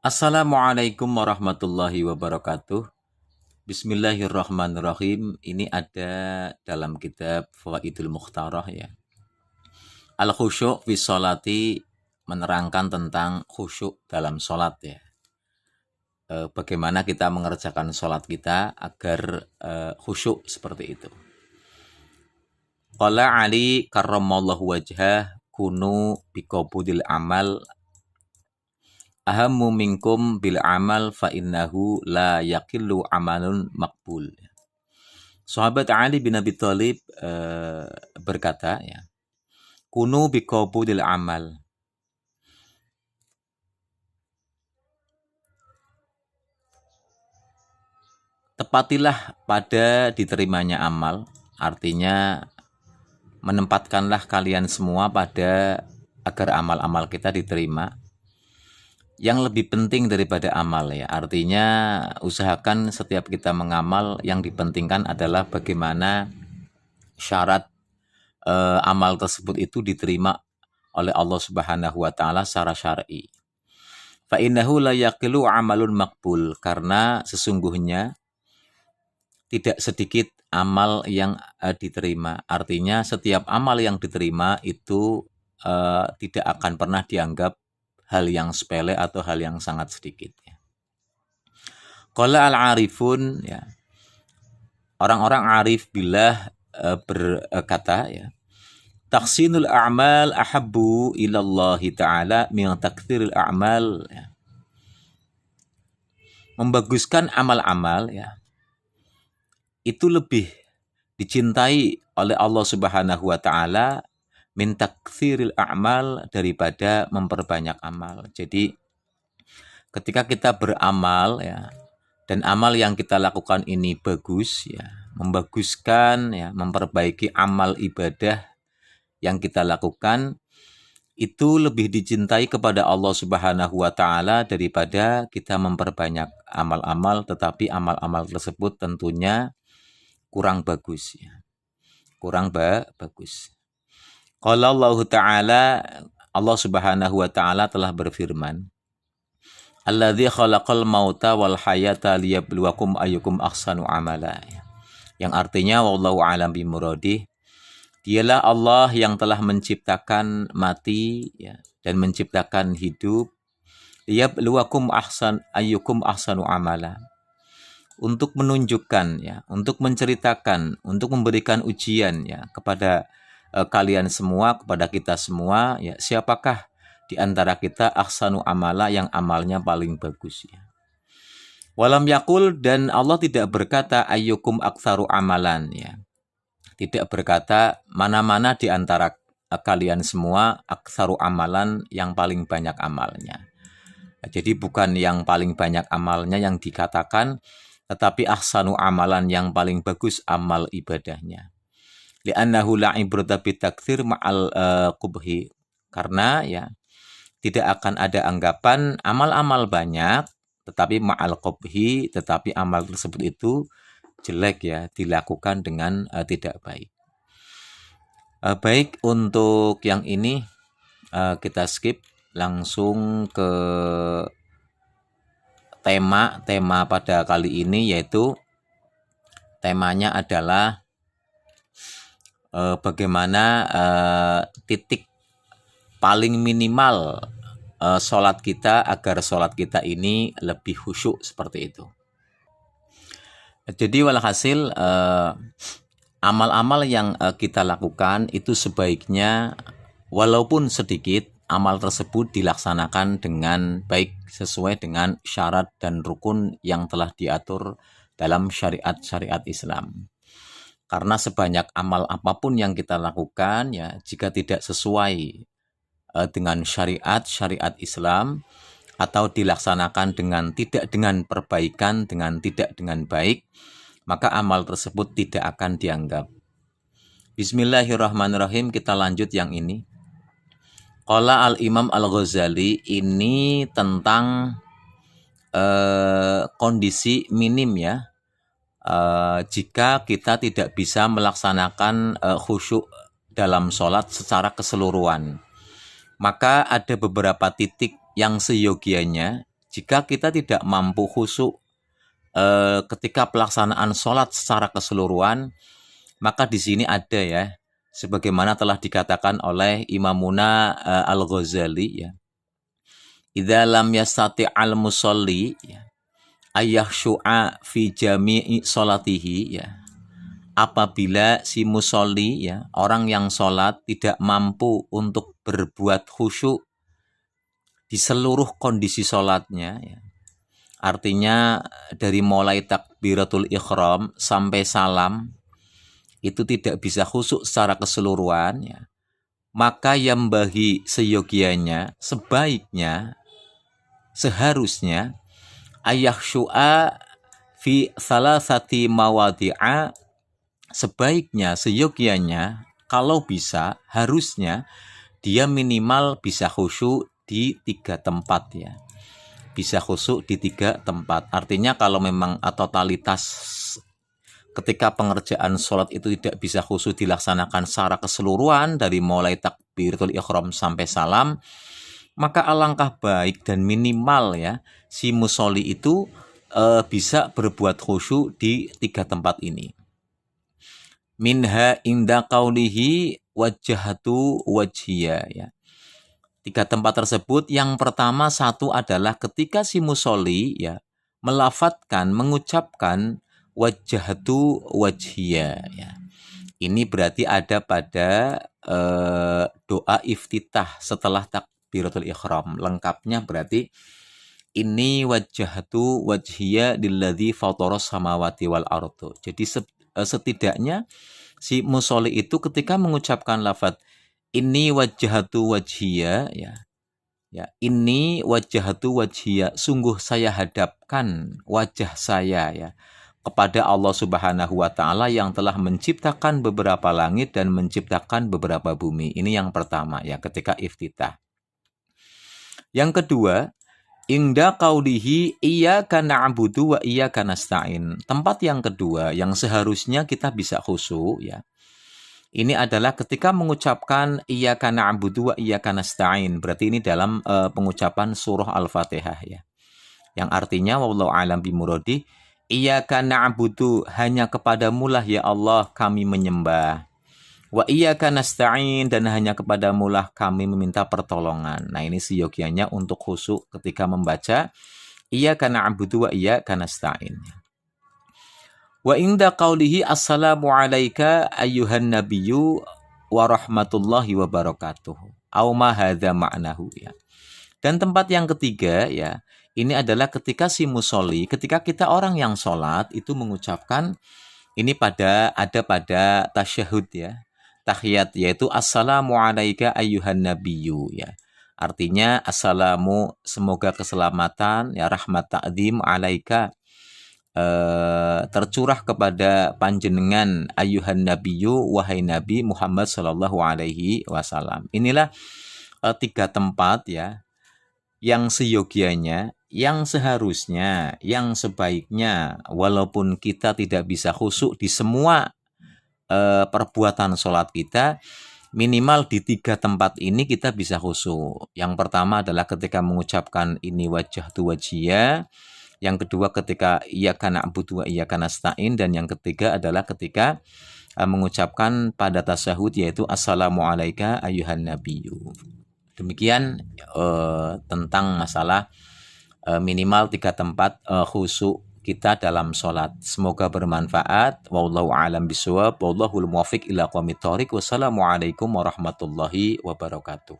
Assalamualaikum warahmatullahi wabarakatuh. Bismillahirrahmanirrahim. Ini ada dalam kitab Fawaidul Mukhtarah ya. Al-khusyuk fi sholati menerangkan tentang khusyuk dalam sholat ya. Bagaimana kita mengerjakan sholat kita agar khusyuk seperti itu. Qala Ali karramallahu wajhah kunu biqabudil amal ahammu minkum bil amal fa innahu la yaqillu amalun maqbul. Sahabat Ali bin Abi Thalib berkata ya, kunu biqabudil amal. Tepatilah pada diterimanya amal, artinya menempatkanlah kalian semua pada agar amal-amal kita diterima. Yang lebih penting daripada amal ya, artinya usahakan setiap kita mengamal yang dipentingkan adalah bagaimana syarat amal tersebut itu diterima oleh Allah Subhanahu wa taala secara syar'i. Fa innahu la yaqilu amalun maqbul, karena sesungguhnya tidak sedikit amal yang diterima. Artinya setiap amal yang diterima itu tidak akan pernah dianggap hal yang sepele atau hal yang sangat sedikit ya. Qala al-arifun ya. Orang-orang arif billah berkata ya, taksinul a'mal ahabbu ilallahi ta'ala min takthiril a'mal ya. Membaguskan amal-amal ya, itu lebih dicintai oleh Allah Subhanahu wa taala min takthiril a'mal daripada memperbanyak amal. Jadi ketika kita beramal ya, dan amal yang kita lakukan ini bagus ya, membaguskan ya, memperbaiki amal ibadah yang kita lakukan, itu lebih dicintai kepada Allah Subhanahu wa taala daripada kita memperbanyak amal-amal, tetapi amal-amal tersebut tentunya kurang bagus ya. Kurang bagus. Qala Allah taala, Allah Subhanahu wa taala telah berfirman, Alladzi khalaqal mauta wal hayata liyabluwakum ayyukum ahsanu amala. Yang artinya wallahu a'lam bimuradih, dialah Allah yang telah menciptakan mati ya, dan menciptakan hidup, liyabluwakum ayyukum ahsanu amala. Untuk menunjukkan ya, untuk menceritakan, untuk memberikan ujian ya kepada kalian semua, kepada kita semua ya, siapakah di antara kita ahsanu amala, yang amalnya paling bagus ya. Walam yakul, dan Allah tidak berkata ayyukum aktsaru amalan ya. Tidak berkata mana-mana di antara kalian semua aktsaru amalan, yang paling banyak amalnya. Jadi bukan yang paling banyak amalnya yang dikatakan, tetapi ahsanu amalan, yang paling bagus amal ibadahnya. Li'annahu la ibrata bitaktsir ma'al qubhi, karena ya tidak akan ada anggapan amal-amal banyak tetapi ma'al qubhi, tetapi amal tersebut itu jelek ya, dilakukan dengan tidak baik. Baik, untuk yang ini kita skip, langsung ke tema pada kali ini, yaitu temanya adalah bagaimana titik paling minimal sholat kita agar sholat kita ini lebih khusyuk seperti itu. Jadi walhasil amal-amal yang kita lakukan itu sebaiknya walaupun sedikit, amal tersebut dilaksanakan dengan baik sesuai dengan syarat dan rukun yang telah diatur dalam syariat-syariat Islam. Karena sebanyak amal apapun yang kita lakukan ya, jika tidak sesuai dengan syariat Islam atau dilaksanakan tidak dengan perbaikan, tidak dengan baik, maka amal tersebut tidak akan dianggap. Bismillahirrahmanirrahim, kita lanjut yang ini. Qala al-Imam Al-Ghazali, ini tentang kondisi minim ya, jika kita tidak bisa melaksanakan khusyuk dalam sholat secara keseluruhan. Maka ada beberapa titik yang seyogianya Jika kita tidak mampu khusyuk ketika pelaksanaan sholat secara keseluruhan, maka di sini ada ya, sebagaimana telah dikatakan oleh Imamuna Al-Ghazali ya. Idza lam yastati al-musalli ya, ayyahshu'a fi jami'i sholatihi ya. Apabila si musolli ya, orang yang sholat tidak mampu untuk berbuat khusyuk di seluruh kondisi sholatnya ya. Artinya dari mulai takbiratul ihram sampai salam itu tidak bisa khusyuk secara keseluruhan ya. Maka yang bagi seyogianya, sebaiknya, seharusnya ayah syu'a fi salasati mawadi'a, sebaiknya, seyogianya, kalau bisa, harusnya dia minimal bisa khusyuk di 3 tempat ya. Bisa khusyuk di 3 tempat. Artinya kalau memang totalitas ketika pengerjaan sholat itu tidak bisa khusyuk dilaksanakan secara keseluruhan dari mulai takbiratul ihram sampai salam, maka alangkah baik dan minimal ya si musolli itu bisa berbuat khusyuk di 3 tempat ini. Minha inda qaulihi wajjahtu wajhiya ya. 3 tempat tersebut, yang pertama satu adalah ketika si musolli ya melafadzkan, mengucapkan wajjahtu wajhiya ya. Ini berarti ada pada doa iftitah setelah takbiratul ihram. Lengkapnya berarti ini wajjahtu wajhiya lilladzi fataras samawati wal ardu. Jadi setidaknya si musolli itu ketika mengucapkan lafadz ini wajjahtu wajhiya ya. Ya, ini wajjahtu wajhiya, sungguh saya hadapkan wajah saya ya kepada Allah Subhanahu wa taala yang telah menciptakan beberapa langit dan menciptakan beberapa bumi. Ini yang pertama ya ketika iftitah. Yang kedua, inda qaulihi iyyaka na'budu wa iyyaka nasta'in. Tempat yang kedua yang seharusnya kita bisa khusyuk ya. Ini adalah ketika mengucapkan iyyaka na'budu wa iyyaka nasta'in. Berarti ini dalam pengucapan surah Al-Fatihah ya. Yang artinya wallahu a'lam bimuradi, iyyaka na'budu, hanya kepadamu lah ya Allah kami menyembah. Wa iyyaka nasta'in, dan hanya kepadamu lah kami meminta pertolongan. Nah, ini seyogianya untuk khusyuk ketika membaca iyyaka na'budu wa iyyaka nasta'in. Wa inda qaulihi assalamu alayka ayyuhan nabiyyu wa rahmatullahi wa barakatuh. Au ma hadza ma'nahu ya. Dan tempat yang ketiga ya, ini adalah ketika si musolli, ketika kita orang yang sholat itu mengucapkan ini ada pada tasyahud ya, tahiyat, yaitu assalamu alayka ayyuhan nabiyyu ya. Artinya assalamu, semoga keselamatan ya, rahmat ta'zim alaika, tercurah kepada panjenengan ayyuhan nabiyyu, wahai Nabi Muhammad sallallahu alaihi wasallam. Inilah 3 tempat ya yang seyogianya, yang seharusnya, yang sebaiknya, walaupun kita tidak bisa khusyuk di semua perbuatan sholat kita, minimal di 3 tempat ini kita bisa khusyuk. Yang pertama adalah ketika mengucapkan ini wajjahtu wajhiya, yang kedua ketika iyyaka na'budu wa iyyaka nasta'in, dan yang ketiga adalah ketika mengucapkan pada tasyahud yaitu assalamu alayka ayyuhan nabiyyu. Demikian tentang masalah minimal 3 tempat khusyuk kita dalam sholat. Semoga bermanfaat. Wallahu a'lam bishawab. Wallahul muwaffiq ila aqwamit thoriq. Wassalamualaikum warahmatullahi wabarakatuh.